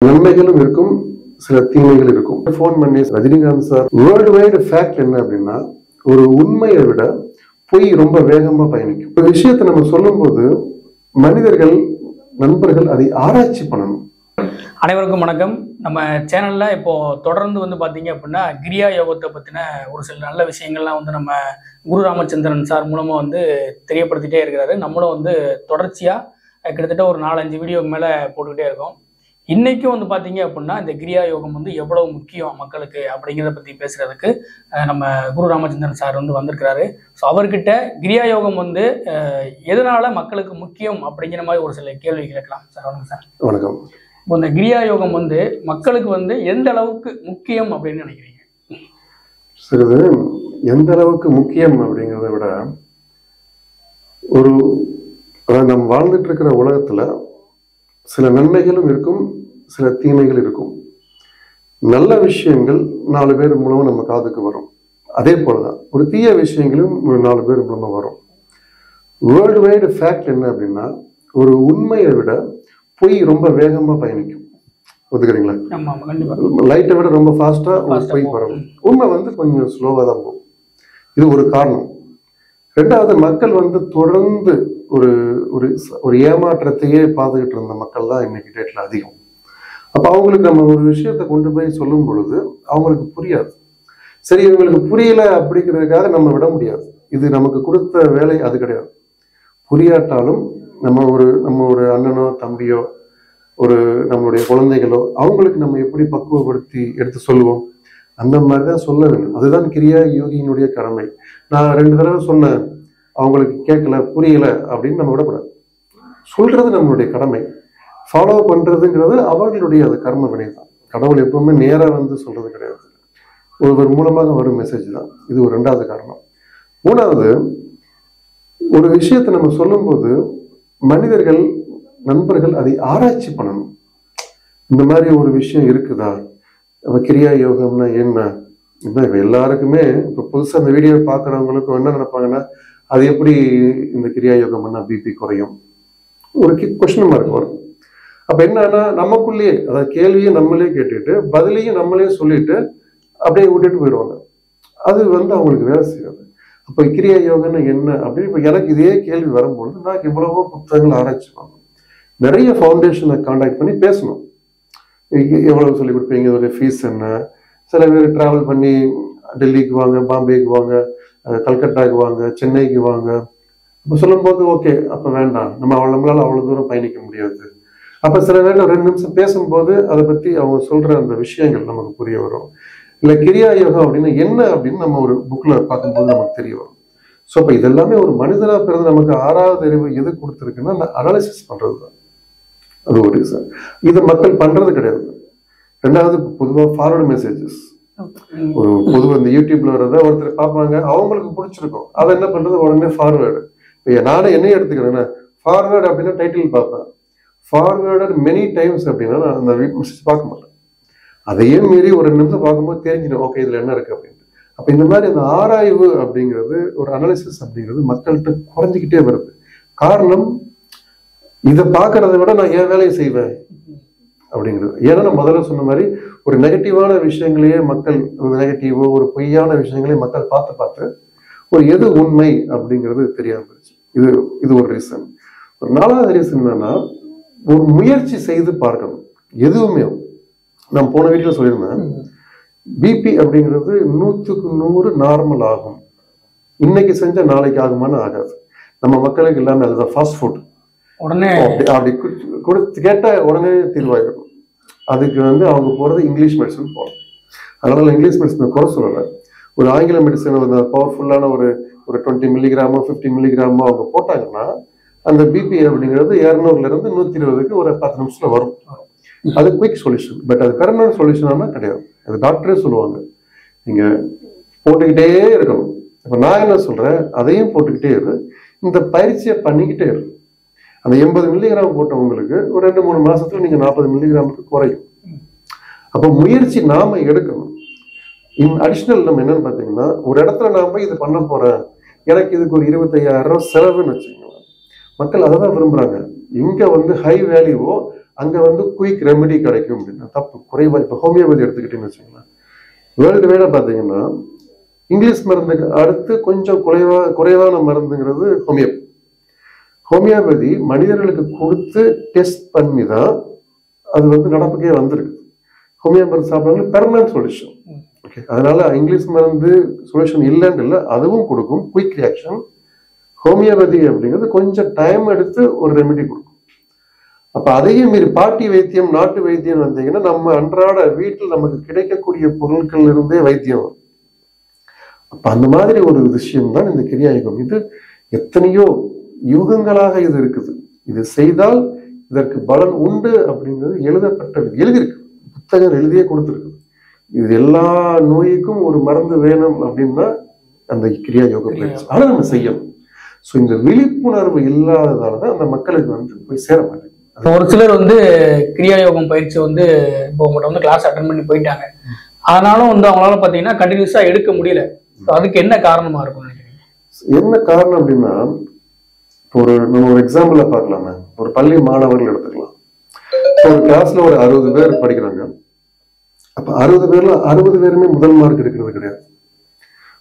நன்மைகளும் இருக்கும், சில தீமைகள் இருக்கும். போன் பண்ணி Rajinikanth sir world wide fact என்ன அப்படின்னா, ஒரு உண்மையை விட பொய் ரொம்ப வேகமா பயணிக்கும். ஒரு விஷயத்தை நம்ம சொல்லும் போது மனிதர்கள், நண்பர்கள் அதை ஆராய்ச்சி பண்ணணும். அனைவருக்கும் வணக்கம். நம்ம சேனல்ல இப்போ தொடர்ந்து பாத்தீங்க அப்படின்னா கிரியா யோகத்தை பத்தின ஒரு சில நல்ல விஷயங்கள்லாம் நம்ம குரு ராமச்சந்திரன் சார் மூலமா தெரியப்படுத்திட்டே இருக்கிறாரு. நம்மளும் தொடர்ச்சியா கிட்டத்தட்ட ஒரு 4-5 வீடியோ மேல போட்டுக்கிட்டே இருக்கோம். இன்னைக்கும் பாத்தீங்க அப்படின்னா இந்த கிரியா யோகம் எவ்வளவு முக்கியம் மக்களுக்கு அப்படிங்கிறத பத்தி பேசுறதுக்கு நம்ம குரு ராமச்சந்திரன் சார் வந்திருக்கிறாரு. ஸோ அவர்கிட்ட கிரியா யோகம் எதனால மக்களுக்கு முக்கியம் அப்படிங்கிற மாதிரி ஒரு சில கேள்வி கேட்கலாம் சார். வணக்கம் சார். வணக்கம். இப்போ இந்த கிரியா யோகம் மக்களுக்கு எந்த அளவுக்கு முக்கியம் அப்படின்னு நினைக்கிறீங்க? சிறிது எந்த அளவுக்கு முக்கியம் அப்படிங்கிறத விட, ஒரு நம்ம வாழ்ந்துட்டு இருக்கிற உலகத்துல சில நன்மைகளும் இருக்கும், சில தீமைகள் இருக்கும். நல்ல விஷயங்கள் 4 பேர் மூலமா நம்ம காதுக்கு வரும். அதே போலதான் ஒரு தீய விஷயங்களும் ஒரு 4 பேர் மூலமா வரும். வேர்ல்டு வைடு ஃபேக்ட் என்ன அப்படின்னா, ஒரு உண்மையை விட பொய் ரொம்ப வேகமா பயணிக்கும். ஒத்துக்கிறீங்களா? லைட்டை விட ரொம்ப ஃபாஸ்டா பொய் பரவும். உண்மை கொஞ்சம் ஸ்லோவா தான் போகும். இது ஒரு காரணம். ரெண்டாவது, மக்கள் தொடர்ந்து ஒரு ஒரு ஏமாற்றத்தையே பார்த்துக்கிட்டு இருந்த மக்கள் தான் இன்னைக்கு டேட்ல அதிகம். அப்ப அவங்களுக்கு நம்ம ஒரு விஷயத்த கொண்டு போய் சொல்லும் பொழுது அவங்களுக்கு புரியாது. சரி, இவங்களுக்கு புரியல அப்படிங்கிறதுக்காக நம்ம விட முடியாது. இது நமக்கு கொடுத்த வேலை அது கிடையாது. புரியாட்டாலும் நம்ம ஒரு அண்ணனோ தம்பியோ நம்மளுடைய குழந்தைகளோ அவங்களுக்கு நம்ம எப்படி பக்குவப்படுத்தி எடுத்து சொல்லுவோம், அந்த மாதிரிதான் சொல்ல வேண்டும். அதுதான் கிரியா யோகியினுடைய கடமை. நான் 2 தடவை சொன்னேன், அவங்களுக்கு கேட்கல, புரியல அப்படின்னு நம்ம விடக்கூடாது. சொல்றது நம்மளுடைய கடமை. ஃபாலோ பண்றதுங்கிறது அவர்களுடைய அது கர்ம வினை தான். கடவுள் எப்பவுமே நேரா சொல்றது கிடையாது. ஒருவர் மூலமாக வரும் மெசேஜ் தான். இது ஒரு 2வது காரணம். 3வது, ஒரு விஷயத்தை நம்ம சொல்லும் போது மனிதர்கள், நண்பர்கள் அதை ஆராய்ச்சி பண்ணணும். இந்த மாதிரி ஒரு விஷயம் இருக்குதா, கிரியா யோகம்னா என்ன? இப்ப எல்லாருக்குமே இப்ப புதுசா இந்த வீடியோ பாக்குறவங்களுக்கும் என்ன நினைப்பாங்கன்னா, அது எப்படி இந்த கிரியா யோகம் பண்ணா பிபி குறையும், ஒரு கொஸ்டின் மார்க் வரும். அப்ப என்னன்னா, நமக்குள்ளேயே அதாவது கேள்வியை நம்மளே கேட்டுட்டு பதிலையும் நம்மளே சொல்லிட்டு அப்படியே விட்டுட்டு போயிடுவாங்க. அது அவங்களுக்கு வேலை செய்யாது. அப்ப கிரியா யோகம்னா என்ன அப்படின்னு இப்ப எனக்கு இதே கேள்வி வரும்பொழுது நான் இவ்வளவோ புத்தகங்கள் ஆராய்ச்சி பண்ணணும். நிறைய ஃபவுண்டேஷனை கான்டாக்ட் பண்ணி பேசணும். எவ்வளவு சொல்லி கொடுப்பீங்க, இதோட ஃபீஸ் என்ன? சில பேர் டிராவல் பண்ணி டெல்லிக்கு வாங்க, பாம்பேக்கு வாங்க, கல்கட்டாக்கு வாங்க, சென்னைக்கு வாங்க. அப்ப சொல்லும் போது ஓகே, அப்ப வேண்டாம், நம்மளால அவ்வளவு தூரம் பயணிக்க முடியாது. அப்ப சில பேர் 2 நிமிஷம் பேசும்போது அதை பத்தி அவங்க சொல்ற அந்த விஷயங்கள் நமக்கு புரிய வரும். இல்ல கிரியா யோகம் அப்படின்னு என்ன அப்படின்னு நம்ம ஒரு புக்ல பார்க்கும்போது நமக்கு தெரிய வரும். ஸோ அப்ப இதெல்லாமே ஒரு மனிதனா பிறந்து நமக்கு 6வது அறிவு எது கொடுத்துருக்குன்னா அந்த அனாலிசிஸ் பண்றதுதான். அது ஒரு ரீசன். இதை மக்கள் பண்றது கிடையாது. 2வது, பொதுவாக ஃபார்வர்டு மெசேஜஸ். ஒரு பொதுவாக இந்த யூடியூப்ல வர்றத ஒருத்தர் பார்ப்பாங்க, அவங்களுக்கு பிடிச்சிருக்கும், அதை என்ன பண்றது, உடனே ஃபார்வேர்டு. நானே என்னையே எடுத்துக்கிறேன்னா, ஃபார்வேர்டு அப்படின்னா டைட்டில் பார்ப்பேன். ஃபார்வேர்டட் மெனி டைம்ஸ் அப்படின்னா நான் அந்த மெசேஜ் பார்க்க மாட்டேன். அதையே மீறி ஒரு 2 நிமிஷம் பார்க்கும்போது தெரிஞ்சிடும், ஓகே இதுல என்ன இருக்கு அப்படின்னு. அப்ப இந்த மாதிரி அந்த ஆராய்வு அப்படிங்கிறது, ஒரு அனாலிசிஸ் அப்படிங்கிறது மக்கள்கிட்ட குறைஞ்சிக்கிட்டே வருது. காரணம், இதை பார்க்கறத விட நான் என் வேலையை செய்வேன் அப்படிங்கிறது. ஏன்னா நான் முதல்ல சொன்ன மாதிரி ஒரு நெகட்டிவான விஷயங்களையே மக்கள், நெகட்டிவோ ஒரு பொய்யான விஷயங்களையே மக்கள் பார்த்து ஒரு எது உண்மை அப்படிங்கிறது தெரியாம போச்சு. இது ஒரு ரீசன். ஒரு 4வது ரீசன் என்னன்னா, ஒரு முயற்சி செய்து பார்க்கணும். எதுவுமே நான் போன வீடியோல சொல்லியிருந்தேன், பிபி அப்படிங்கிறது 100க்கு 100 நார்மல் ஆகும். இன்னைக்கு செஞ்ச நாளைக்கு ஆகுமான்னு ஆகாது. நம்ம மக்களுக்கு எல்லாமே அதுதான் ஃபாஸ்ட் ஃபுட். உடனே அப்படி கொடுத்து கேட்ட உடனே தீர்வாயிடும். அதுக்கு அவங்க போறது இங்கிலீஷ் மெடிசன் போகணும். அதனால இங்கிலீஷ் மெடிசனை குறை சொல்லலை. ஒரு ஆங்கில மெடிசன் பவர்ஃபுல்லான ஒரு 20 மில்லிகிராமோ 50 மில்லிகிராமோ அவங்க போட்டாங்கன்னா அந்த பிபி அப்படிங்கிறது 200ல இருந்து 120க்கு ஒரு 10 நிமிஷத்துல வரும். அது குயிக் சொல்யூஷன். பட் அது பெர்மனன்ட் சொல்யூஷனா கிடையாது. அது டாக்டரே சொல்லுவாங்க, நீங்க போட்டுக்கிட்டே இருக்கணும். இப்ப நான் என்ன சொல்றேன், அதையும் போட்டுக்கிட்டே இரு, இந்த பயிற்சியை பண்ணிக்கிட்டே இரு. அந்த 80 மில்லிகிராம் போட்டவங்களுக்கு ஒரு 2-3 மாசத்துல நீங்க 40 மில்லிகிராமுக்கு குறையும். அப்ப முயற்சி நாம எடுக்கணும். அடிஷனல் நம்ம என்னன்னு பாத்தீங்கன்னா, ஒரு இடத்துல நான் போய் இது பண்ண போறேன், எனக்கு இதுக்கு ஒரு 25,000 செலவுன்னு வச்சுக்கோங்க. மக்கள் அதை தான் விரும்புறாங்க. இங்க ஹை வேல்யூவோ அங்க வந்து குயிக் ரெமெடி கிடைக்கும் அப்படின்னா தப்பு. குறைவா இப்ப ஹோமியோபதி எடுத்துக்கிட்டீங்கன்னு வச்சுக்கோங்களேன், வேர்ல்டு வைடா பாத்தீங்கன்னா இங்கிலீஷ் மருந்துக்கு அடுத்து கொஞ்சம் குறைவான மருந்துங்கிறது ஹோமியோபதி. ஹோமியோபதி மனிதர்களுக்கு கொடுத்து டெஸ்ட் பண்ணி தான் அது வந்து நடப்புக்கே வந்திருக்கு. ஹோமியோபதி சாப்பிட்றவங்க பெர்மனன்ட் சொல்யூஷன். ஓகே, அதனால இங்கிலீஷ் மருந்து சொல்யூஷன் இல்லைன்னு இல்லை, அதுவும் கொடுக்கும் குயிக் ரியாக்ஷன். ஹோமியோபதி அப்படிங்கிறது கொஞ்சம் டைம் எடுத்து ஒரு ரெமெடி கொடுக்கும். அப்ப அதையும் மீறி பாட்டி வைத்தியம், நாட்டு வைத்தியம் வந்தீங்கன்னா நம்ம அன்றாட வீட்டில் நமக்கு கிடைக்கக்கூடிய பொருட்கள் இருந்தே வைத்தியம் வரும். அப்ப அந்த மாதிரி ஒரு விஷயம் தான் இந்த கிரியா யோகம். இது எத்தனையோ யுகங்களாக இது இருக்குது. இது செய்தால் இதற்கு பலன் உண்டு அப்படிங்கிறது எழுதியிருக்கு, புத்தகம் எழுதியே கொடுத்துருக்கு. இது எல்லா நோய்க்கும் ஒரு மருந்து வேணும் அப்படின்னா அந்த கிரியா யோக பயிற்சி அதை நம்ம செய்யணும். ஸோ இந்த விழிப்புணர்வு இல்லாததாலதான் அந்த மக்களுக்கு வந்து போய் சேர மாட்டேங்குது. ஒரு சிலர் வந்து கிரியா யோகம் பயிற்சி வந்து இப்போ உங்கள்கிட்ட வந்து கிளாஸ் அட்டன் பண்ணி போயிட்டாங்க, ஆனாலும் வந்து அவங்களால பார்த்தீங்கன்னா கண்டினியூஸா எடுக்க முடியல. அதுக்கு என்ன காரணமா இருக்கும் நினைக்கிறீங்க? என்ன காரணம் அப்படின்னா, நம்ம ஒரு எக்ஸாம்பிள பார்க்கலாமே. ஒரு பள்ளி மாணவர்கள் எடுத்துக்கலாம். ஒரு கிளாஸ்ல ஒரு 60 பேர் படிக்கிறாங்க. அப்ப 60 பேர்ல 60 பேருமே முதல் மார்க் எடுக்கிறது கிடையாது.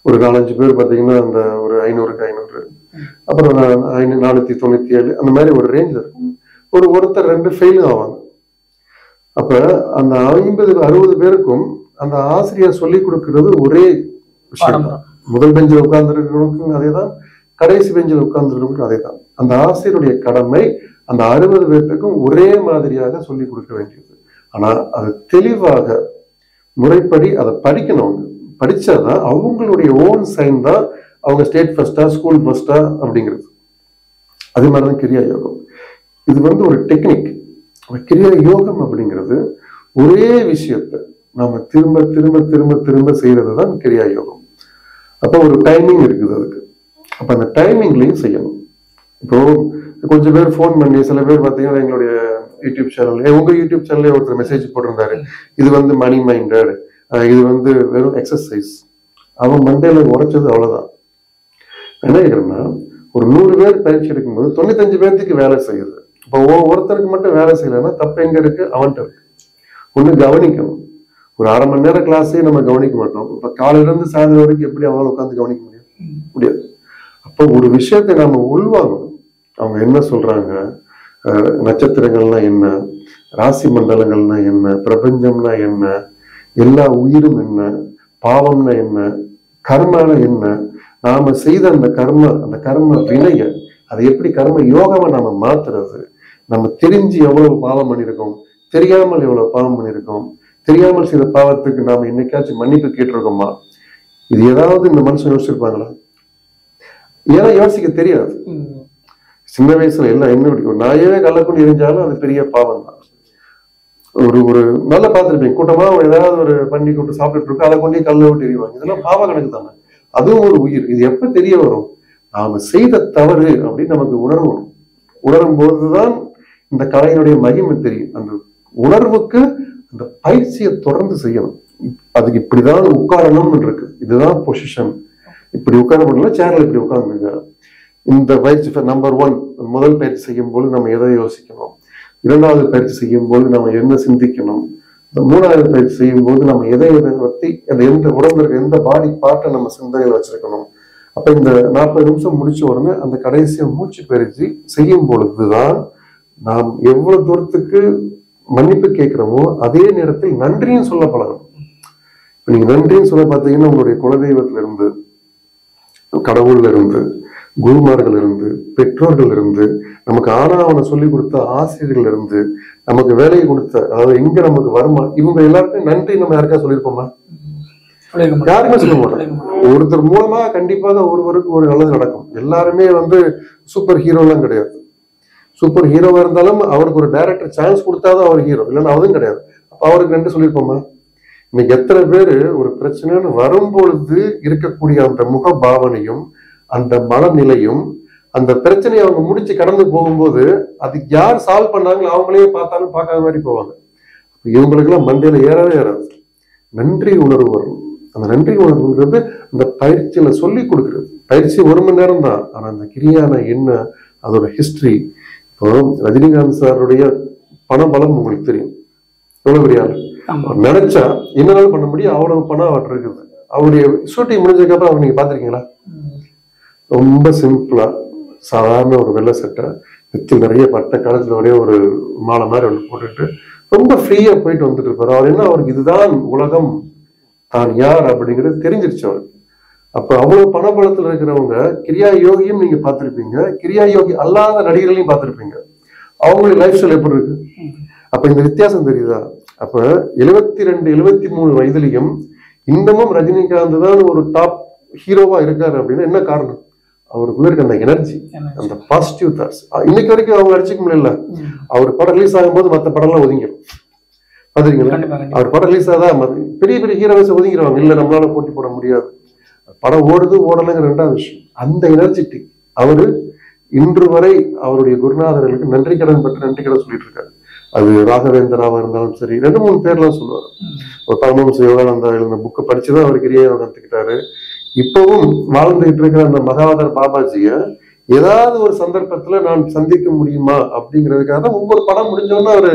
ஒரு 4-5 பேர் பாத்தீங்கன்னா அந்த ஒரு 500க்கு 500, அப்புறம் 497 அந்த மாதிரி ஒரு ரேஞ்சில் இருக்கும். ஒருத்தர் 2 ஃபெயிலும் ஆவாங்க. அப்ப அந்த 50-60 பேருக்கும் அந்த ஆசிரியர் சொல்லி கொடுக்கிறது ஒரே விஷயம். முதல் பெஞ்சில் உட்கார்ந்து இருக்கிறவங்களுக்கும் அதே தான், கடைசி பெஞ்சில் உட்கார்ந்து இருக்கிறவங்களுக்கும் அதே தான். அந்த ஆசிரியருடைய கடமை அந்த 60 பேர்த்துக்கும் ஒரே மாதிரியாக சொல்லி கொடுக்க வேண்டியது. ஆனா அது தெளிவாக முறைப்படி அதை படிக்கணும். படிச்சாதான் அவங்களுடைய ஓன் சைன் தான் அவங்க ஸ்டேட் ஃபர்ஸ்டா ஸ்கூல் ஃபர்ஸ்டா அப்படிங்கிறது. அதே மாதிரிதான் கிரியா யோகம். இது வந்து ஒரு டெக்னிக். கிரியா யோகம் அப்படிங்கிறது ஒரே விஷயத்தை நாம திரும்ப திரும்ப திரும்ப திரும்ப செய்யறது தான் கிரியா யோகம். அப்போ ஒரு டைமிங் இருக்குது அதுக்கு. அப்ப அந்த டைமிங்லையும் செய்யணும். இப்போ கொஞ்சம் பேர் ஃபோன் பண்ணி, சில பேர் பார்த்தீங்கன்னா எங்களுடைய யூடியூப் சேனல், உங்க யூடியூப் சேனல்லே ஒருத்தர் மெசேஜ் போட்டிருந்தாரு, இது வந்து மணி மைண்டட், இது வந்து வெறும் எக்ஸசைஸ். அவன் மண்டையில உடைச்சது அவ்வளவுதான். என்ன கேட்கிறேன்னா, ஒரு 100 பேர் பயிற்சி எடுக்கும்போது 95 பேர்த்துக்கு வேலை செய்யுது. இப்போ ஒருத்தருக்கு மட்டும் வேலை செய்யலைன்னா தப்பு எங்க இருக்கு? அவன்கிட்ட இருக்கு. ஒண்ணு கவனிக்கணும். ஒரு 1/2 மணி நேரம் கிளாஸே நம்ம கவனிக்க மாட்டோம். இப்ப காலையில இருந்து சாயந்தரம் வரைக்கும் எப்படி அவங்களால உட்காந்து கவனிக்க முடியாது. அப்போ ஒரு விஷயத்தை நாம உள்வாங்கணும். அவங்க என்ன சொல்றாங்க, நட்சத்திரங்கள்னா என்ன, ராசி மண்டலங்கள்னா என்ன, பிரபஞ்சம்னா என்ன, எல்லா உயிரும் என்ன, பாவம்னா என்ன, கர்மான என்ன, நாம செய்த அந்த கர்ம வினைய அதை எப்படி கர்ம யோகாவை நாம மாத்துறது, நம்ம தெரிஞ்சு எவ்வளவு பாவம் பண்ணியிருக்கோம், தெரியாமல் எவ்வளவு பாவம் பண்ணியிருக்கோம், தெரியாமல் செய்த பாவத்துக்கு நாம என்னைக்காச்சும் மன்னிப்பு கேட்டிருக்கோமா? இது ஏதாவது இந்த மனுஷன் யோசிச்சிருப்பாங்களா? ஏன்னா யோசிக்க தெரியாது. சின்ன வயசுல எல்லாம் என்ன பிடிக்கும், நாயே கள்ளக்குண்டு எரிஞ்சாலும் அது பெரிய பாவம் தான். ஒரு நல்லா பார்த்துருப்பீங்க, கூட்டமா ஏதாவது ஒரு பன்னி கூட்டு சாப்பிட்டு இருக்கும், அதை கொண்டே கல்ல விட்டு எறிவாங்க. இதெல்லாம் பாவ கணக்கு தானே. அதுவும் ஒரு உயிர். இது எப்ப தெரிய வரும்? நாம செய்த தவறு அப்படின்னு நமக்கு உணர்வணும். உணரும் போதுதான் இந்த கலையினுடைய மகிமை தெரியும். அந்த உணர்வுக்கு அந்த பயிற்சியை தொடர்ந்து செய்யணும். அதுக்கு இப்படிதான் உட்காரணும்னு இருக்கு, இதுதான் பொசிஷன், இப்படி உட்கார முடியல, சேர்ல இப்படி உட்கார்ந்துங்க. இந்த பயிற்சி நம்பர் 1, முதல் பயிற்சி செய்யும் போது நம்ம எதை யோசிக்கணும், 2வது பயிற்சி செய்யும் போது நம்ம என்ன சிந்திக்கணும், 3வது பயிற்சி செய்யும் போது நம்ம எதை பத்தி அந்த எந்த உடம்புல இருக்க எந்த பாடி பார்ட்டை நம்ம சிந்தனையில் வச்சிருக்கணும். அப்ப இந்த 40 நிமிஷம் முடிச்ச உடனே அந்த கடைசியை மூச்சு பயிற்சி செய்யும் பொழுதுதான் நாம் எவ்வளவு தூரத்துக்கு மன்னிப்பு கேட்கிறோமோ அதே நேரத்தில் நன்றியும் சொல்ல பழகணும். நீங்க நன்றியும் சொல்ல பார்த்தீங்கன்னா உங்களுடைய குலதெய்வத்தில இருந்து, கடவுள்ல இருந்து, குருமார்கள் இருந்து, பெற்றோர்கள் இருந்து, நமக்கு ஆனாவன சொல்லி கொடுத்த ஆசிரியர்கள் இருந்து, நமக்கு வேலையை கொடுத்த, அதாவது எங்க நமக்கு வருமானம், இவங்க எல்லாருக்கும் நன்றி நம்ம யாருக்கா சொல்லியிருப்போமா? யாருமே சொல்ல மாட்டோம். ஒருத்தர் மூலமா கண்டிப்பாக ஒருவருக்கு ஒரு நல்லது நடக்கும். எல்லாருமே வந்து சூப்பர் ஹீரோ எல்லாம் கிடையாது. சூப்பர் ஹீரோவா இருந்தாலும் அவருக்கு ஒரு டைரக்டர் சான்ஸ் கொடுத்தாதான் அவர் ஹீரோ, இல்லைன்னா அதுவும் கிடையாது. அப்ப அவருக்கு நன்றி சொல்லியிருப்போமா? இன்னைக்கு எத்தனை பேரு ஒரு பிரச்சனைன்னு வரும்பொழுது இருக்கக்கூடிய அந்த முக பாவனையும் அந்த மனநிலையும், அந்த பிரச்சனையை அவங்க முடிச்சு கடந்து போகும்போது அதுக்கு யார் சால்வ் பண்ணாங்களோ அவங்களே பார்த்தாலும் பார்க்காத மாதிரி போவாங்க. இவங்களுக்கு எல்லாம் மண்டையில ஏறவே ஏறாது. நன்றி உணர்வு வரும். அந்த நன்றி உணர்வுங்கிறது அந்த பயிற்சியில சொல்லி கொடுக்கிறது. பயிற்சி 1 மணி நேரம் தான். ஆனா அந்த கிரியான என்ன, அதோட ஹிஸ்டரி. இப்போ ரஜினிகாந்த் சாருடைய பணபலம் உங்களுக்கு தெரியும். எவ்வளவு பெரிய ஆள். நினைச்சா என்னனாலும் பண்ண முடியும். அவ்வளவு பணம் அவர்கிட்ட இருக்குது. அவருடைய ஷூட்டிங் முடிஞ்சதுக்கு அப்புறம் அவர் நீங்க பாத்திருக்கீங்களா? ரொம்ப சிம்பிளா சாதாரண ஒரு வெள்ளை சட்டை, நெத்தியில் நிறைய பட்ட காலத்துல ஒரே ஒரு மாலை மாதிரி ஒன்று போட்டுட்டு ரொம்ப ஃப்ரீயா போயிட்டு வந்துட்டு இருப்பாரு. அவர் என்ன, அவருக்கு இதுதான் உலகம், தான் யார் அப்படிங்கிறது தெரிஞ்சிருச்சு அவருக்கு. அப்ப அவ்வளவு பணபலத்துல இருக்கிறவங்க கிரியா யோகியும் நீங்க பார்த்திருப்பீங்க, கிரியா யோகி அல்லாத நடிகர்களையும் பார்த்திருப்பீங்க. அவங்களுடைய லைஃப் ஸ்டைல் எப்படி இருக்கு? அப்ப இந்த வித்தியாசம் தெரியுதா? அப்ப 72 73 வயதிலையும் இன்னமும் ரஜினிகாந்த் தான் ஒரு டாப் ஹீரோவா இருக்காரு அப்படின்னா என்ன காரணம்? அவருக்குள்ள இருக்க அந்த எனர்ஜி, அந்த பாசிட்டிவ் தாட்ஸ். இன்னைக்கு வரைக்கும் அவங்க அடிச்சுக்க முடியல. அவர் படம் ரிலீஸ் ஆகும்போது மற்ற படம் எல்லாம் ஒதுங்கிடும். பாத்துறீங்களா? அவர் படம் ரிலீஸ் ஆதான் பெரிய பெரிய ஹீரோஸ் ஒதுங்கிடுவாங்க. இல்ல நம்மளால போட்டி போட முடியாது. படம் ஓடுது ஓடலைங்கிற ரெண்டாவது விஷயம். அந்த எனர்ஜெட்டிக் அவரு இன்று வரை அவருடைய குருநாதர்களுக்கு நன்றி கடன் பற்றி நன்றி கடன் சொல்லிட்டு இருக்காரு. அது ராகவேந்திராவா இருந்தாலும் சரி, 2 3 பேர்லாம் சொல்லுவாரு. ஒரு பரமஹம்ச யோகானந்தா எழுதின புக்கை படிச்சுதான் அவர் கிரியா யோகா கத்துக்கிட்டாரு. இப்பவும் வாழ்ந்துகிட்டு இருக்கிற அந்த மகாதர் பாபாஜிய ஏதாவது ஒரு சந்தர்ப்பத்துல நான் சந்திக்க முடியுமா அப்படிங்கிறதுக்காக தான் ஒவ்வொரு படம் முடிஞ்சோன்னா அவரு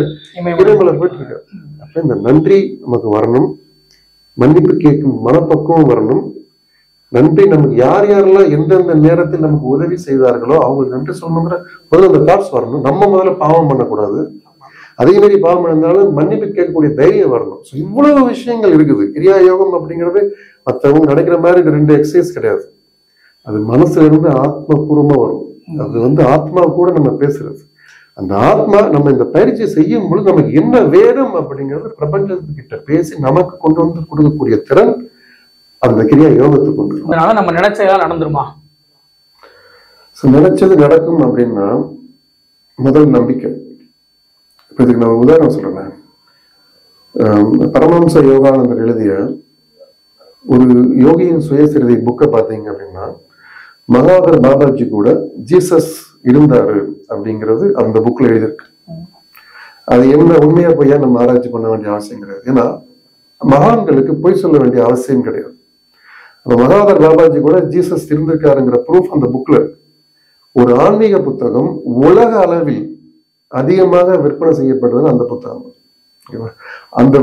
இறைமலை போயிட்டு இருக்காரு. அப்ப இந்த நன்றி நமக்கு வரணும், மன்னிப்பு கேட்கும் மனப்பக்குவம் வரணும். நன்றி நமக்கு யார் யாரெல்லாம் எந்தெந்த நேரத்தில் நமக்கு உதவி செய்தார்களோ அவங்களுக்கு நன்றி சொல்லணுங்கிற முதல்ல அந்த தாட்ஸ் வரணும். நம்ம முதல்ல பாவம் பண்ணக்கூடாது. அதே மாதிரி பாவம் இருந்தாலும் மன்னிப்பு கேட்கக்கூடிய தைரியம் வரணும். ஸோ இவ்வளவு விஷயங்கள் இருக்குது. கிரியா யோகம் அப்படிங்கிறது மற்றவங்க நினைக்கிற மாதிரி 2 எக்ஸசைஸ் கிடையாது. அது மனசுல இருந்து ஆத்மபூர்வமா வரும். அது ஆத்மா கூட நம்ம பேசுறது. அந்த ஆத்மா நம்ம இந்த பயிற்சியை செய்யும் பொழுது நமக்கு என்ன வேணும் அப்படிங்கிறது பிரபஞ்சத்துக்கிட்ட பேசி நமக்கு கொண்டு வந்து கொடுக்கக்கூடிய திறன் அந்த கிரியா யோகத்துக்கு கொண்டு. அதனால நம்ம நினைச்சதெல்லாம் நடந்துருமா? நினைச்சது நடக்கும் அப்படின்னா முதல் நம்பிக்கை. இப்ப இதுக்கு நான் உதாரணம் சொல்றேன். பரமஹம்ச யோகானந்தர் எழுதிய ஒரு யோகியின் சுயசரிதை புக்கை பார்த்தீங்க அப்படின்னா மகாதர் பாபாஜி கூட ஜீசஸ் இருந்தாரு அப்படிங்கிறது அந்த புக்ல எழுதியிருக்கு. அது என்ன உண்மையா பொய்யா நம்ம ஆராய்ச்சி பண்ண வேண்டிய அவசியம் கிடையாது. ஏன்னா மகான்களுக்கு பொய் சொல்ல வேண்டிய அவசியம் கிடையாது. மகாதர் பாபாஜி கூட ஜீசஸ் இருந்திருக்காருங்கிற ப்ரூஃப் அந்த புக்ல இருக்கு. ஒரு ஆன்மீக புத்தகம் உலக அளவில் அதிகமாக விற்பனை செய்யப்படுறது அந்த புத்தகம். அந்த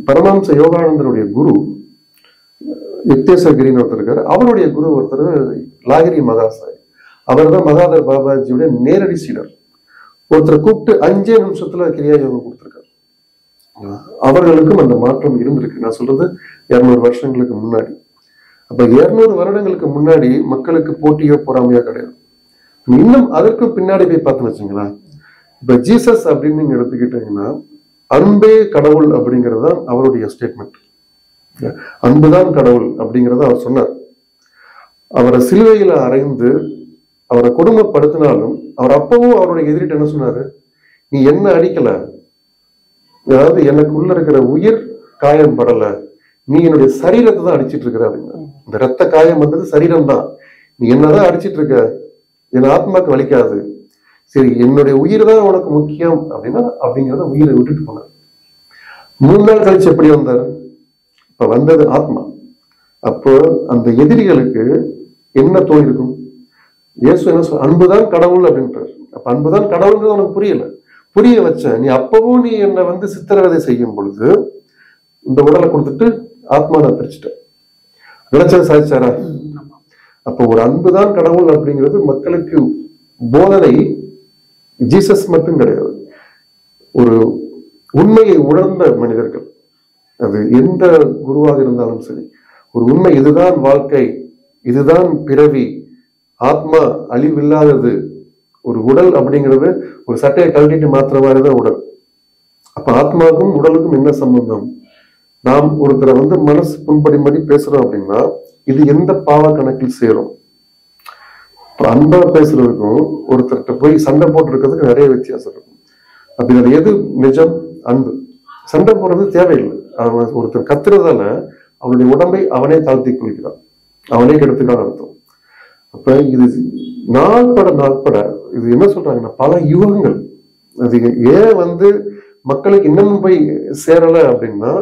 பரமஹம்ச யோகானந்தருடைய குரு யுக்தேஸ்வரகிரின்னு ஒருத்தர் இருக்காரு. அவருடைய குரு ஒருத்தர் லாகிரி மகாசாய். அவர் தான் மகாதர் பாபாஜியுடைய நேரடி சீடர். ஒருத்தரை கூப்பிட்டு 5 நிமிஷத்துல கிரியா யோகம் கொடுத்திருக்காரு. அவர்களுக்கும் அந்த மாற்றம் இருந்திருக்கு. நான் சொல்றது 200 வருஷங்களுக்கு முன்னாடி. அப்ப 200 வருடங்களுக்கு முன்னாடி மக்களுக்கு போட்டியோ பொறாமையோ கிடையாது. இன்னும் அதற்கு பின்னாடி போய் பார்த்து வச்சுங்களா, இப்ப ஜீசஸ் அப்படின்னு நீங்க எடுத்துக்கிட்டீங்கன்னா அன்பே கடவுள் அப்படிங்கிறது தான் அவருடைய ஸ்டேட்மெண்ட். அன்புதான் கடவுள் அப்படிங்கிறத அவர் சொன்னார். அவரை சிலுவையில அறைந்து அவரை கொடுமைப்படுத்தினாலும் அவர் அப்பவும் அவருடைய எதிரிட்ட என்ன சொன்னாரு, நீ என்ன அடிக்கல, அதாவது எனக்குள்ள இருக்கிற உயிர் காயம் படல, நீ என்னுடைய சரீரத்தை தான் அடிச்சிட்டு இருக்கிற அப்படின்னா. இந்த ரத்த காயம் வந்தது சரீரம் தான். நீ என்னதான் அடிச்சிட்டு இருக்க, என் ஆத்மாக்கு வலிக்காது, சரி என்னுடைய உயிர் தான் உனக்கு முக்கியம் அப்படின்னா அப்படிங்கிறத உயிரை விட்டுட்டு போனார். 3 நாள் கழிச்சு எப்படி வந்தார்? இப்ப வந்தது ஆத்மா. அப்போ அந்த எதிரிகளுக்கு என்ன தோல் இருக்கும்? இயேசு என்ன சொல்ற, அன்புதான் கடவுள் அப்படின்றார். அப்ப அன்புதான் கடவுள்ன்றது உனக்கு புரியல, புரிய வச்ச நீ அப்பவும் நீ என்னை சித்திரவதை செய்யும் பொழுது இந்த உடலை கொடுத்துட்டு ஆத்மா நான் பிரிச்சுட்டேன். நினைச்சது சாதிச்சாரா? அப்போ ஒரு அன்புதான் கடவுள் அப்படிங்கிறது மக்களுக்கு போதனை ஜீசஸ் மட்டும் கிடையாது. ஒரு உண்மையை உணர்ந்த மனிதர்கள், அது எந்த குருவாக இருந்தாலும் சரி, ஒரு உண்மை இதுதான் வாழ்க்கை, இதுதான் பிறவி, ஆத்மா அழிவில்லாதது, ஒரு உடல் அப்படிங்கிறது ஒரு சட்டையை கழட்டிட்டு மாத்திர மாதிரிதான் உடல். அப்ப ஆத்மாவுக்கும் உடலுக்கும் என்ன சம்பந்தம்? நாம் ஒருத்தரை மனசு புண்படிமடி பேசுறோம் அப்படின்னா இது எந்த பாவ கணக்கில் சேரும்? அன்பா பேசுறதுக்கும் ஒருத்தர்கிட்ட போய் சண்டை போட்டு இருக்கிறதுக்கு நிறைய வித்தியாசம் இருக்கும். அப்படி அது எது நிஜம்? அன்பு. சண்டை போடுறது தேவையில்லை. அவன் ஒருத்தர் கத்துறதால அவனுடைய உடம்பை அவனே தாழ்த்தி கொள்கிறான், அவனே கெடுத்துக்கான அர்த்தம். அப்ப இது நாள்பட இது என்ன சொல்றாங்கன்னா பல யுகங்கள். அது ஏன் மக்களுக்கு இன்னமும் போய் சேரல அப்படின்னா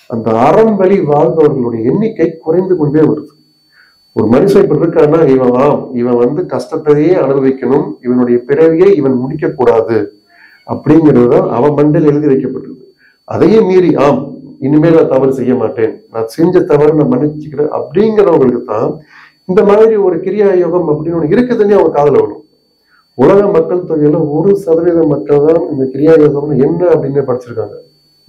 அந்த அறம் வழி வாழ்பவர்களுடைய எண்ணிக்கை குறைந்து கொண்டே வருது. ஒரு மனுஷன் இப்படி இருக்கான்னா இவன் கஷ்டத்தையே அனுபவிக்கணும், இவனுடைய பிறவியை இவன் முடிக்க கூடாது அப்படிங்கிறது தான் அவன் மண்டையில் எழுதி வைக்கப்பட்டது. அதையே மீறி ஆம் இனிமேல் நான் தவறு செய்ய மாட்டேன், நான் செஞ்ச தவறு நான் மன்னிச்சுக்கிறேன் அப்படிங்கிறவங்களுக்கு தான் இந்த மாதிரி ஒரு கிரியா யோகம் அப்படின்னு ஒண்ணு இருக்குதுன்னே அவங்க காதுல வரும். உலக மக்கள் தொகையில 1% மக்கள் தான் இந்த கிரியா யோகம் என்ன அப்படின்னு படிச்சிருக்காங்க.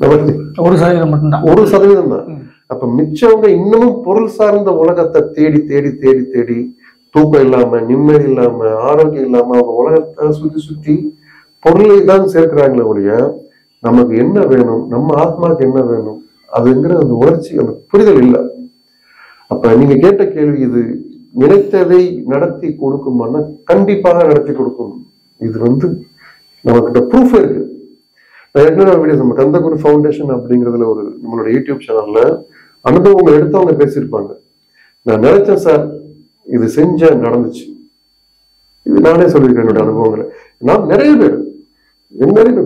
1% மட்டும்தான். 1% தான். அப்ப மிச்சவங்க இன்னமும் பொருள் சார்ந்த உலகத்தை தேடி தேடி தேடி தேடி தூக்கம் இல்லாம, நிம்மதி இல்லாம, ஆரோக்கியம் இல்லாம அவங்க உலகத்தை சுத்தி சுத்தி பொருளை தான் சேர்க்கிறாங்களே ஒழிய நமக்கு என்ன வேணும், நம்ம ஆத்மாக்கு என்ன வேணும் அதுங்கிற அந்த உணர்ச்சி, அந்த புரிதல் இல்லை. அப்ப நீங்க கேட்ட கேள்வி, இது நினைத்ததை நடத்தி கொடுக்குமானா கண்டிப்பாக நடத்தி கொடுக்கும். இது நமக்கிட்ட ப்ரூஃப் இருக்கு. வீடியோஸ் நம்ம கந்தகுரு ஃபவுண்டேஷன் அப்படிங்கிறதுல ஒரு நம்மளோட யூடியூப் சேனல்ல அனுபவங்கள் எடுத்தவங்க பேசியிருப்பாங்க. நான் நினைச்சேன் சார், இது செஞ்ச நடந்துச்சு. இது நானே சொல்லியிருக்கேன் என்னோட அனுபவங்களை. நான் நிறைய பேர்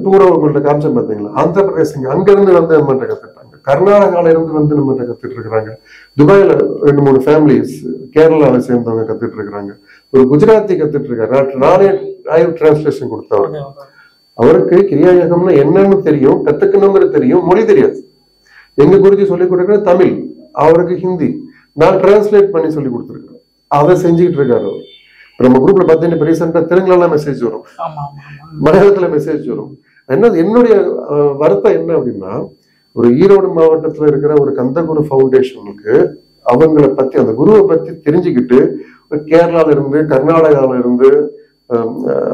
டூர் அவங்கள்ட்ட காமிச்சேன் பார்த்தீங்களா, ஆந்திர பிரதேசங்க அங்க இருந்து வந்து நம்மகிட்ட கத்துட்டாங்க, கர்நாடகால இருந்து வந்து நம்மகிட்ட கத்துட்டு இருக்கிறாங்க, துபாயில 2-3 ஃபேமிலிஸ் கேரளாவை சேர்ந்தவங்க கத்துட்டு இருக்கிறாங்க, ஒரு குஜராத்தி கத்துட்டு இருக்காரு. நானே லைவ் டிரான்ஸ்லேஷன் கொடுத்தவர். அவருக்கு கிரியா யோகம்னா என்னன்னு தெரியும், கத்துக்கணுங்கிறது தெரியும், மொழி தெரியாது. எங்க குருஜி சொல்லிக் கொடுக்குற தமிழ், அவருக்கு ஹிந்தி, நான் டிரான்ஸ்லேட் பண்ணி சொல்லி கொடுத்துருக்கேன். அதை செஞ்சுக்கிட்டு இருக்காரு அவர். நம்ம குரூப்ல பார்த்தீங்கன்னா ரீசெண்டா தெலுங்குல மெசேஜ் வரும், மலையாளத்துல மெசேஜ் வரும். என்னுடைய வருத்தம் என்ன அப்படின்னா, ஒரு ஈரோடு மாவட்டத்துல இருக்கிற ஒரு கந்தகுரு ஃபவுண்டேஷனுக்கு அவங்கள பத்தி, அந்த குருவை பத்தி தெரிஞ்சுக்கிட்டு கேரளால இருந்து, கர்நாடகாவில இருந்து,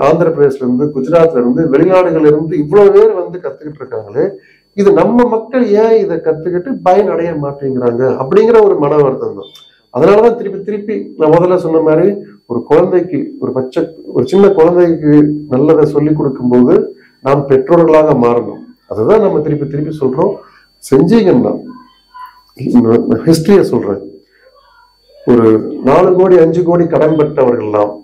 ஆந்திர பிரதேசல இருந்து, குஜராத்ல இருந்து, வெளிநாடுகள்ல இருந்து இவ்வளவு பேர் வந்து கத்துக்கிட்டு இருக்காங்களே, இது நம்ம மக்கள் ஏன் இதை கத்துக்கிட்டு பயன் அடைய மாட்டேங்கிறாங்க அப்படிங்கிற ஒரு மன வருத்தம் தான். அதனாலதான் திருப்பி திருப்பி நான் முதல்ல சொன்ன மாதிரி, ஒரு குழந்தைக்கு, ஒரு சின்ன குழந்தைக்கு நல்லதை சொல்லி கொடுக்கும் போது நாம் பெற்றோர்களாக மாறணும். அதுதான் நம்ம திருப்பி திருப்பி சொல்றோம். செஞ்சீங்கன்னா, ஹிஸ்டரிய சொல்றேன், ஒரு 4 கோடி 5 கோடி கடன் பட்டவர்கள்லாம்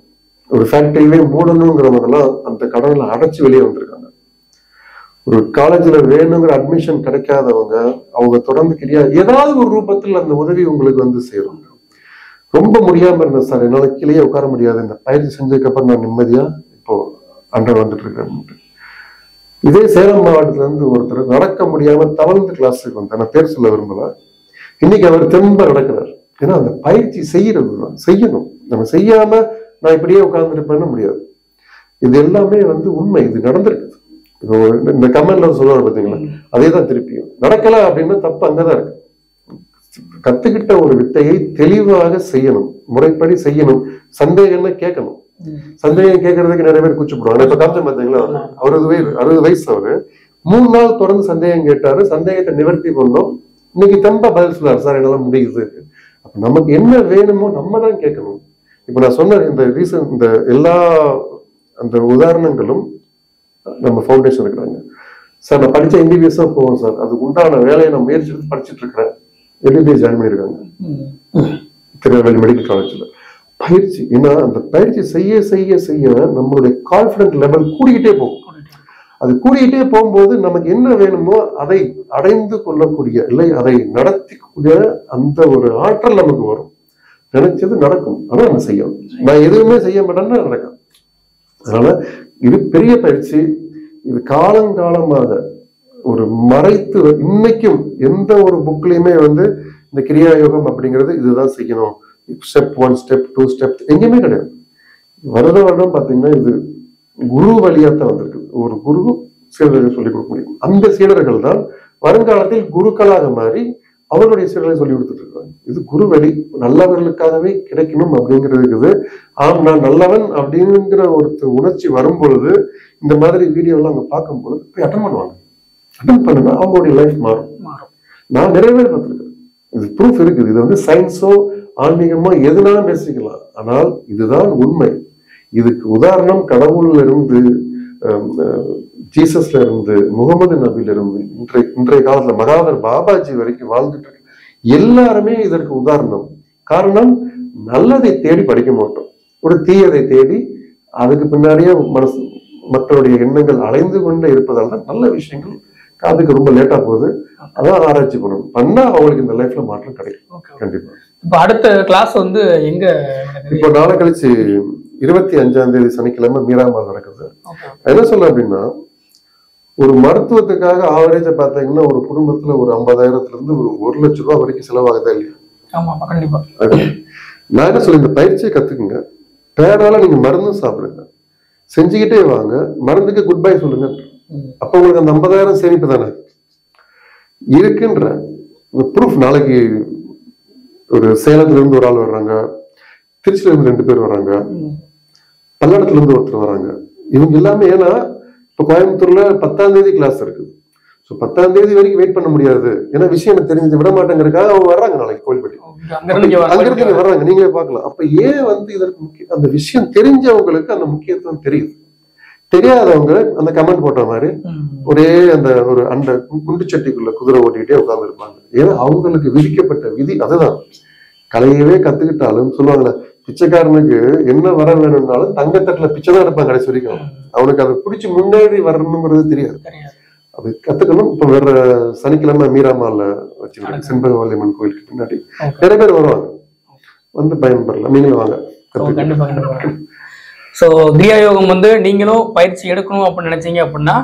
ஒரு ஃபேக்டரியிலே மூடணுங்கிறவங்கலாம் அந்த கடன்ல அடைச்சு வெளியே வந்திருக்காங்க. ஒரு காலேஜ்ல வேணுங்கிற அட்மிஷன் கிடைக்காதவங்க, அவங்க தொடர்ந்து ஏதாவது ஒரு ரூபத்தில் அந்த உதவி உங்களுக்கு சேரும். ரொம்ப முடியாம இருந்தேன் சார், என்னால கீழே உட்கார முடியாது, இந்த பயிற்சி செஞ்சதுக்கு அப்புறம் நான் நிம்மதியா இப்போ அண்டர் வந்துட்டு இருக்கேன். இதே சேலம் மாவட்டத்துல இருந்து ஒருத்தர் நடக்க முடியாம தவழ்ந்து கிளாஸுக்கு வந்தேன், நான் பேர் சொல்ல விரும்பல. இன்னைக்கு அவர் திரும்ப நடக்கிறார். ஏன்னா அந்த பயிற்சி செய்யறதுதான், செய்யணும். நம்ம செய்யாம நான் இப்படியே உட்கார்ந்துருப்பேன்னு முடியாது. இது எல்லாமே உண்மை, இது நடந்திருக்கு. இந்த கமெண்ட்ல சொல்லுவாரு பாத்தீங்களா, அதே தான் திருப்பியும். நடக்கல அப்படின்னா தப்பு அங்கதான் இருக்கு. கத்துக்கிட்ட ஒரு வித்தையை தெளிவாக செய்யணும், முறைப்படி செய்யணும். சந்தேகம்னா கேட்கணும். சந்தேகம் கேட்கறதுக்கு நிறைய பேர் கூச்சப்படுவாங்க. இப்ப காமிச்சேன் பாத்தீங்களா, 60 வயசு அவரு 3 நாள் தொடர்ந்து சந்தேகம் கேட்டாரு, சந்தேகத்தை நிவர்த்தி பண்ணோம். இன்னைக்கு தம்ப பதில் சொல்லாரு, சார் என்னால முடியுது. அப்ப நமக்கு என்ன வேணுமோ நம்ம தான் கேட்கணும். இப்ப நான் சொன்ன இந்த எல்லா அந்த உதாரணங்களும் நம்ம ஃபவுண்டேஷன் இருக்கிறாங்க. சார் நான் படிச்ச MBBS போவோம் சார், அதுக்கு உண்டான வேலையை நான் முயற்சி எடுத்து படிச்சுட்டு இருக்கிறேன். MBBS ஜாயின் பண்ணியிருக்காங்க திருநெல்வேலி மெடிக்கல் காலேஜ்ல. பயிற்சி, ஏன்னா அந்த பயிற்சி செய்ய செய்ய செய்ய நம்மளுடைய கான்பிடன்ட் லெவல் கூடிக்கிட்டே போகும். அது கூடிக்கிட்டே போகும்போது நமக்கு என்ன வேணுமோ அதை அடைந்து கொள்ளக்கூடிய, இல்லை அதை நடத்திக்கூடிய அந்த ஒரு ஆற்றல் நமக்கு வரும். நினைச்சது நடக்கும். ஆனா நம்ம செய்யணும். நான் எதுவுமே செய்ய மாட்டேன்னா நடக்கும். அதனால இது பெரிய பயிற்சி. இது காலங்காலமாக ஒரு மறைத்து, இன்னைக்கும் எந்த ஒரு புக்லயுமே இந்த கிரியா யோகம் அப்படிங்கிறது இதுதான் செய்யணும், ஸ்டெப் 1, ஸ்டெப் 2, ஸ்டெப் எங்கேயுமே கிடையாது. வருடம் பாத்தீங்கன்னா இது குரு வழியாத்தான் வந்திருக்கு. ஒரு குரு சீடர்கள் சொல்லிக் கொடுக்க முடியும். அந்த சீடர்கள் தான் வருங்காலத்தில் குருக்களாக மாறி அவர்களுடைய சீடர்களை சொல்லி கொடுத்துட்டு இருக்காங்க. இது குரு வழி, நல்லவர்களுக்காகவே கிடைக்கணும் அப்படிங்கிறது. ஆம், நான் நல்லவன் அப்படிங்கிற ஒரு உணர்ச்சி வரும் பொழுது இந்த மாதிரி வீடியோ எல்லாம் அவங்க பார்க்கும் பொழுது போய் அட்டன் பண்ணுவாங்க. அட்டன் பண்ணுனா அவங்களுடைய லைஃப் மாறும். நான் நிறைய பேர் பார்த்திருக்கேன். இது ப்ரூஃப் இருக்குது. இது சயின்ஸோ ஆன்மீகமோ எதுனாலும் பேசிக்கலாம். ஆனால் இதுதான் உண்மை. இதுக்கு உதாரணம் கடவுள்ல இருந்து, ஜீசஸ்ல இருந்து, முகமது நபில இருந்து, இன்றைய காலத்துல மகாதர் பாபாஜி வரைக்கும் வாழ்ந்துட்டு இருக்கு. எல்லாருமே இதற்கு உதாரணம். காரணம், நல்லதை தேடி படிக்க மாட்டோம், ஒரு தீயதை தேடி அதுக்கு பின்னாடியே மக்களுடைய எண்ணங்கள் அலைந்து கொண்டே இருப்பதால் தான் நல்ல விஷயங்கள் காதுக்கு ரொம்ப லேட்டா போகுது. அதான் ஆராய்ச்சி பண்ணணும். பண்ணா அவங்களுக்கு இந்த லைஃப்ல மாற்றம் கிடைக்கும் கண்டிப்பா. இப்ப அடுத்த கிளாஸ் எங்க? இப்போ நாளை கழிச்சு 25ஆம் தேதி சனிக்கிழமை மீராமால் நடக்குது. என்ன சொல்ல அப்படின்னா, ஒரு மருத்துவத்துக்காக ஆவரேஜா பாத்தீங்கன்னா ஒரு குடும்பத்துல ஒரு 50,000 இருந்து ஒரு 1,00,000 ரூபாய் வரைக்கும் செலவாகுதா இல்லையா? ஆமா கண்டிப்பா. நான் என்ன சொல்ல, இந்த பயிற்சியை கத்துக்குங்க. பேரால நீங்க மருந்தும் சாப்பிடுங்க, செஞ்சுக்கிட்டே வாங்க, மருந்துக்கு குட் பை சொல்லுங்க. அப்ப உங்களுக்கு அந்த 50,000 சேமிப்பு தானே இருக்குன்ற ப்ரூஃப். நாளைக்கு ஒரு சேலத்துல இருந்து ஒரு ஆள் வர்றாங்க, திருச்சியில இருந்து 2 பேர் வர்றாங்க, பல்லடத்துல இருந்து ஒருத்தர் வராங்க. இவங்க எல்லாமே ஏன்னா இப்ப கோயம்புத்தூர்ல 10ஆம் தேதி கிளாஸ் இருக்குது. 10ஆம் தேதி வரைக்கும் வெயிட் பண்ண முடியாது, ஏன்னா விஷயம் தெரிஞ்சு விட மாட்டேங்கிறதுக்காக அவங்க வர்றாங்க. நாளைக்கு கோயில்பட்டி அங்கிருந்து வர்றாங்க, நீங்களே பார்க்கலாம். அப்ப ஏன் இதற்கு முக்கியம், அந்த விஷயம் தெரிஞ்சவங்களுக்கு அந்த முக்கியத்துவம் தெரியுது. தெரியாதவங்க அந்த கமெண்ட் போட்ட மாதிரி ஒரே ஒரு அந்த குண்டு சட்டிக்குள்ள குதிரை ஓட்டிக்கிட்டே உட்கார்ந்து இருப்பாங்க. ஏன்னா அவங்களுக்கு விதிக்கப்பட்ட விதி அதுதான். கலையவே கத்துக்கிட்டாலும் சொல்லுவாங்கல்ல, பிச்சைக்காரனுக்கு என்ன வர வேணும்னாலும் தங்கத்தட்டுல பிச்சை தான் எடுப்பாங்க கடைசி வரைக்கும். அவனுக்கு அதை பிடிச்சி முன்னேறி வரணுங்கிறது தெரியாது. அது கத்துக்கணும். இப்ப வேற சனிக்கிழமை மீராமால வச்சிருக்காங்க செண்பகவல்லியம்மன் கோயிலுக்கு பின்னாடி நிறைய பேர் வருவாங்க, வந்து பயன்பெறலாம். நீங்களும் வாங்க. ஸோ கிரியா யோகம் நீங்களும் பயிற்சி எடுக்கணும் அப்படின்னு நினைச்சீங்க அப்படின்னா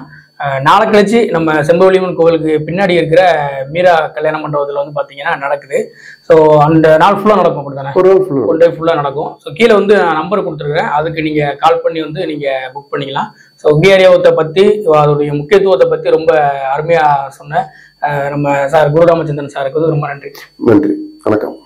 நாளை கழிச்சு நம்ம செண்பகவல்லியம்மன் கோவிலுக்கு பின்னாடி இருக்கிற மீரா கல்யாண மண்டபத்தில் பார்த்தீங்கன்னா நடக்குது. ஸோ அந்த நாள் ஃபுல்லாக நடக்கும். அப்படி தானே? ஒரு டே ஃபுல்லாக நடக்கும். ஸோ கீழே நான் நம்பர் கொடுத்துருக்கேன், அதுக்கு நீங்கள் கால் பண்ணி நீங்கள் புக் பண்ணிக்கலாம். ஸோ கிரியா யோகத்தை பற்றி, அதோடைய முக்கியத்துவத்தை பற்றி ரொம்ப அருமையாக சொன்ன நம்ம சார் குரு ராமச்சந்திரன் சாருக்கு ரொம்ப நன்றி. நன்றி, வணக்கம்.